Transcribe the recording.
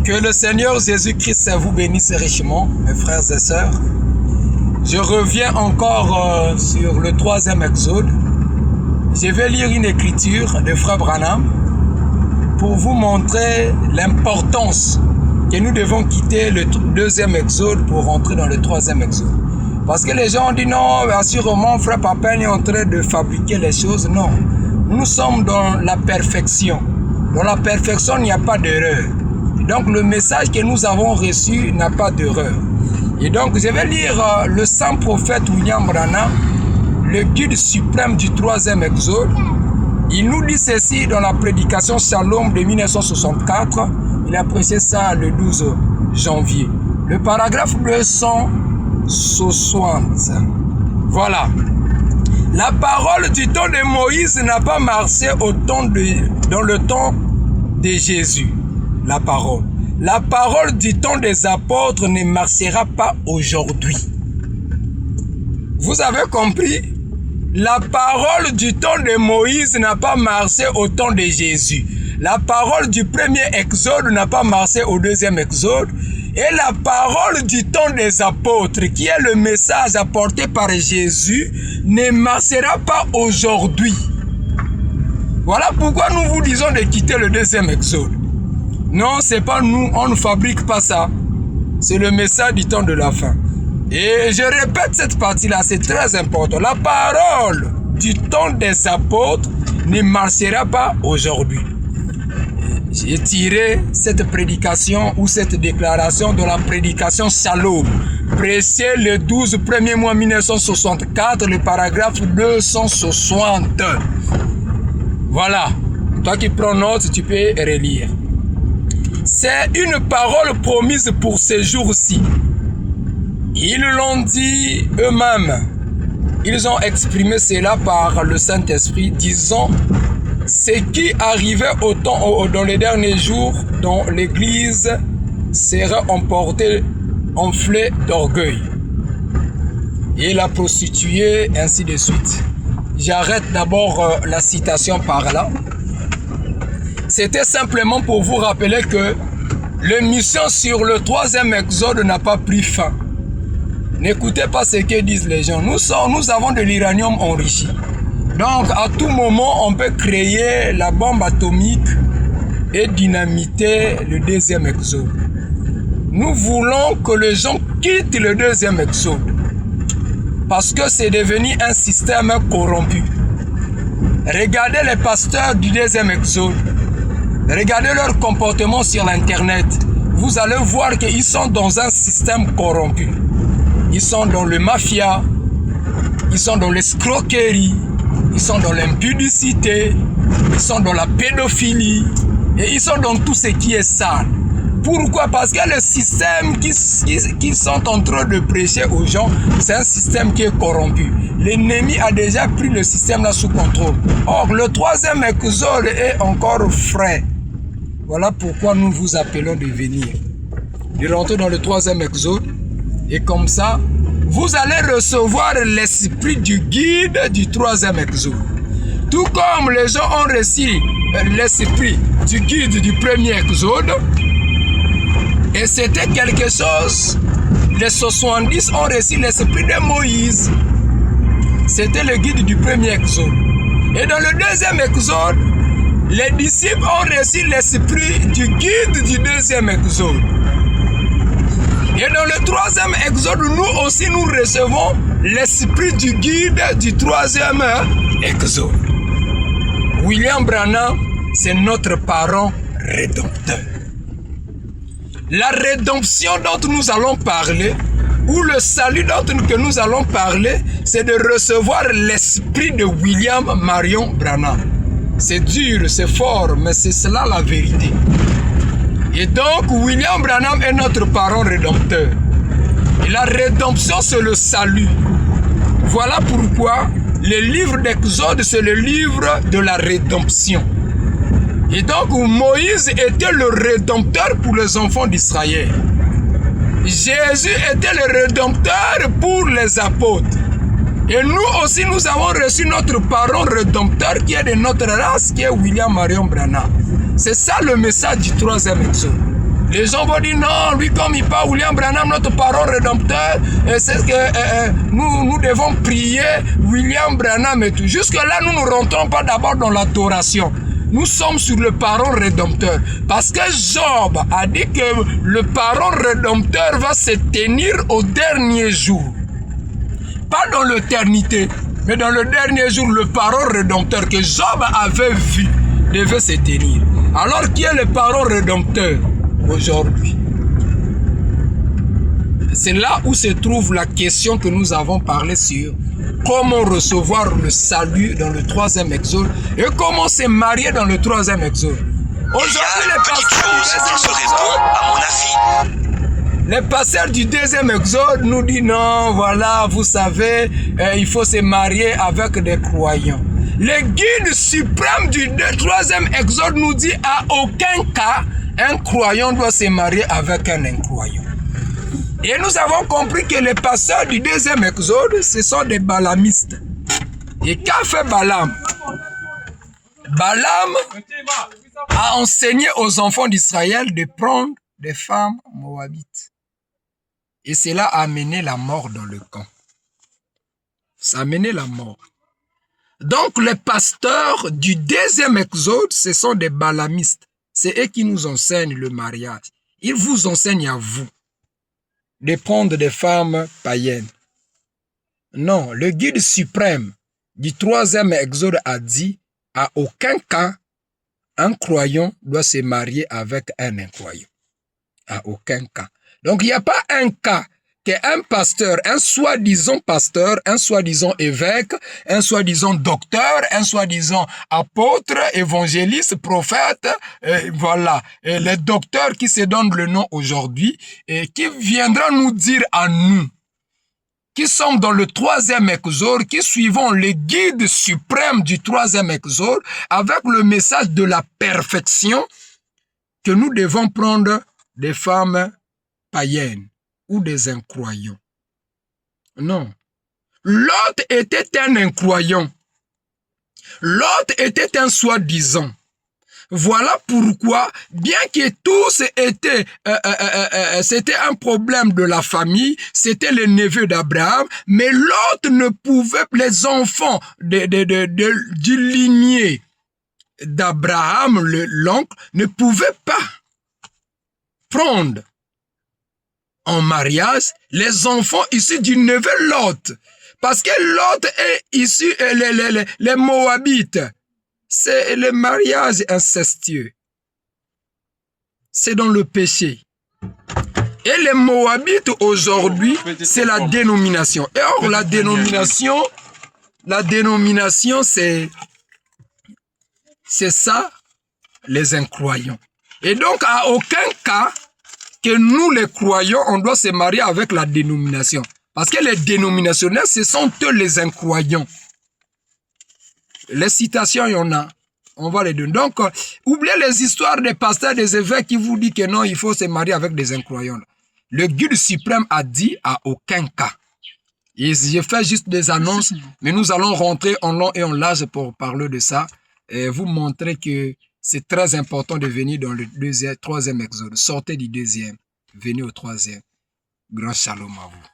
Que le Seigneur Jésus-Christ vous bénisse richement, mes frères et sœurs. Je reviens encore sur le 3e exode. Je vais lire une écriture de Frère Branham pour vous montrer l'importance que nous devons quitter le 2e exode pour entrer dans le 3e exode. Parce que les gens ont dit non, assurément, Frère Papin est en train de fabriquer les choses. Non, nous sommes dans la perfection. Dans la perfection, il n'y a pas d'erreur. Donc le message que nous avons reçu n'a pas d'erreur. Et donc je vais lire le saint prophète William Branham, le guide suprême du 3e exode. Il nous dit ceci dans la prédication Shalom de 1964. Il a prêché ça le 12 janvier. Le paragraphe 260. Voilà. La parole du temps de Moïse n'a pas marché dans le temps de Jésus. La parole du temps des apôtres ne marchera pas aujourd'hui. Vous avez compris? La parole du temps de Moïse n'a pas marché au temps de Jésus. La parole du premier exode n'a pas marché au 2e exode. Et la parole du temps des apôtres, qui est le message apporté par Jésus, ne marchera pas aujourd'hui. Voilà pourquoi nous vous disons de quitter le 2e exode. Non, c'est pas nous, on ne fabrique pas ça. C'est le message du temps de la fin. Et je répète cette partie-là, c'est très important. La parole du temps des apôtres ne marchera pas aujourd'hui. J'ai tiré cette prédication ou cette déclaration de la prédication Shalom, prêchée le 12 premier mois 1964, le paragraphe 260. Voilà. Toi qui prends note, tu peux relire. C'est une parole promise pour ces jours-ci. Ils l'ont dit eux-mêmes. Ils ont exprimé cela par le Saint-Esprit, disant ce qui arrivait dans les derniers jours, dont l'Église sera emportée, enflée d'orgueil. Et la prostituée, ainsi de suite. J'arrête d'abord la citation par là. C'était simplement pour vous rappeler que l'émission sur le 3e exode n'a pas pris fin. N'écoutez pas ce que disent les gens. Nous avons de l'uranium enrichi. Donc, à tout moment, on peut créer la bombe atomique et dynamiter le 2e exode. Nous voulons que les gens quittent le 2e exode. Parce que c'est devenu un système corrompu. Regardez les pasteurs du 2e exode. Regardez leur comportement sur l'internet. Vous allez voir qu'ils sont dans un système corrompu. Ils sont dans le mafia. Ils sont dans l'escroquerie. Ils sont dans l'impudicité. Ils sont dans la pédophilie. Et ils sont dans tout ce qui est sale. Pourquoi? Parce que le système qu'ils sont en train de prêcher aux gens, c'est un système qui est corrompu. L'ennemi a déjà pris le système là sous contrôle. Or, le 3e exode est encore frais. Voilà pourquoi nous vous appelons de venir. De rentrer dans le 3e exode. Et comme ça, vous allez recevoir l'esprit du guide du 3e exode. Tout comme les gens ont reçu l'esprit du guide du premier exode. Et c'était quelque chose, les 70 ont reçu l'esprit de Moïse. C'était le guide du premier exode. Et dans le 2e exode, les disciples ont reçu l'esprit du guide du 2e exode. Et dans le 3e exode, nous aussi nous recevons l'esprit du guide du 3e exode. William Branham, c'est notre parent rédempteur. La rédemption dont nous allons parler, ou le salut dont nous allons parler, c'est de recevoir l'esprit de William Marion Branham. C'est dur, c'est fort, mais c'est cela la vérité. Et donc, William Branham est notre parent rédempteur. Et la rédemption, c'est le salut. Voilà pourquoi le livre d'Exode, c'est le livre de la rédemption. Et donc, Moïse était le rédempteur pour les enfants d'Israël. Jésus était le rédempteur pour les apôtres. Et nous aussi, nous avons reçu notre parent rédempteur qui est de notre race, qui est William Marion Branham. C'est ça le message du 3e exode. Les gens vont dire non, lui comme il parle, William Branham, notre parole rédempteur, c'est ce que nous devons prier William Branham et tout. Jusque-là, nous ne rentrons pas d'abord dans l'adoration. Nous sommes sur le parole rédempteur. Parce que Job a dit que le parole rédempteur va se tenir au dernier jour. Pas dans l'éternité, mais dans le dernier jour, le parole rédempteur que Job avait vu devait se tenir. Alors, qui est le parole rédempteur aujourd'hui? C'est là où se trouve la question que nous avons parlé sur comment recevoir le salut dans le 3e exode et comment se marier dans le 3e exode. Aujourd'hui, les pasteurs du 2e exode nous disent non, voilà, vous savez, il faut se marier avec des croyants. Le guide suprême du 3e exode nous dit à aucun cas un croyant doit se marier avec un incroyant. Et nous avons compris que les pasteurs du 2e exode, ce sont des balamistes. Et qu'a fait Balaam? Balaam a enseigné aux enfants d'Israël de prendre des femmes moabites. Et cela a amené la mort dans le camp. Ça a amené la mort. Donc les pasteurs du 2e exode, ce sont des balamistes. C'est eux qui nous enseignent le mariage. Ils vous enseignent à vous de prendre des femmes païennes. Non, le guide suprême du 3e exode a dit à aucun cas un croyant doit se marier avec un incroyant. À aucun cas. Donc il n'y a pas un cas qu'un pasteur, un soi-disant pasteur, un soi-disant évêque, un soi-disant docteur, un soi-disant apôtre, évangéliste, prophète, voilà, et les docteurs qui se donnent le nom aujourd'hui, et qui viendra nous dire à nous, qui sommes dans le 3e exode, qui suivons le guide suprême du 3e exode, avec le message de la perfection, que nous devons prendre des femmes païennes ou des incroyants. Non. L'autre était un incroyant. L'autre était un soi-disant. Voilà pourquoi, bien que tous étaient, c'était un problème de la famille, c'était le neveu d'Abraham, mais l'autre ne pouvait, les enfants du ligné d'Abraham, l'oncle, ne pouvaient pas prendre en mariage les enfants issus du neveu Lot. Parce que Lot est issu, les Moabites. C'est le mariage incestueux. C'est dans le péché. Et les Moabites aujourd'hui, c'est la dénomination. Et or, la dénomination, c'est ça, les incroyants. Et donc, à aucun cas, que nous les croyants, on doit se marier avec la dénomination. Parce que les dénominationnels, ce sont eux les incroyants. Les citations, il y en a. On va les donner. Donc, oubliez les histoires des pasteurs, des évêques qui vous disent que non, il faut se marier avec des incroyants. Le guide suprême a dit à aucun cas. Et j'ai fait juste des annonces, mais nous allons rentrer en long et en large pour parler de ça. Et vous montrer que c'est très important de venir dans le 3e exode. Sortez du 2e, venez au 3e. Grand shalom à vous.